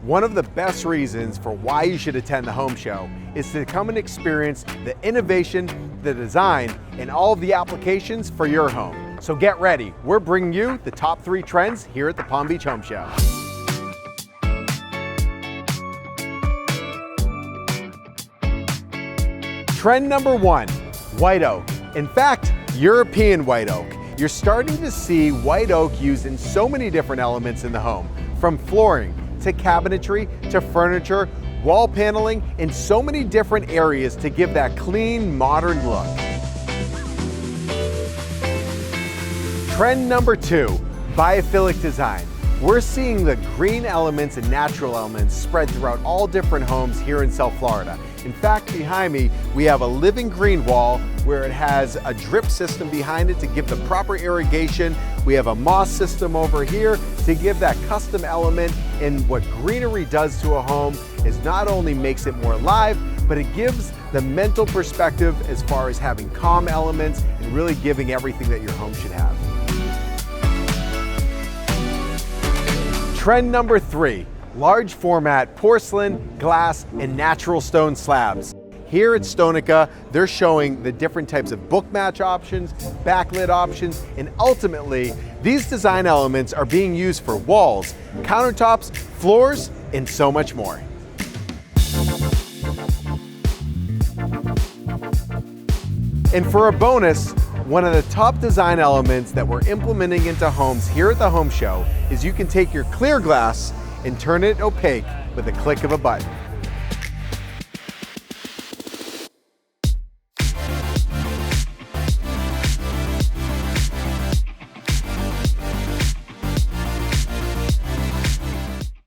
One of the best reasons for why you should attend the home show is to come and experience the innovation, the design, and all of the applications for your home. So get ready, we're bringing you the top 3 trends here at the Palm Beach Home Show. Trend number 1, white oak. In fact, European white oak. You're starting to see white oak used in so many different elements in the home, from flooring to cabinetry to furniture, wall paneling, in so many different areas to give that clean, modern look. Trend number 2, biophilic design. We're seeing the green elements and natural elements spread throughout all different homes here in South Florida. In fact, behind me, we have a living green wall where it has a drip system behind it to give the proper irrigation. We have a moss system over here to give that custom element. And what greenery does to a home is not only makes it more alive, but it gives the mental perspective as far as having calm elements and really giving everything that your home should have. Trend number 3, large format porcelain, glass, and natural stone slabs. Here at Stonica, they're showing the different types of book match options, backlit options, and ultimately, these design elements are being used for walls, countertops, floors, and so much more. And for a bonus, one of the top design elements that we're implementing into homes here at the Home Show is you can take your clear glass and turn it opaque with a click of a button.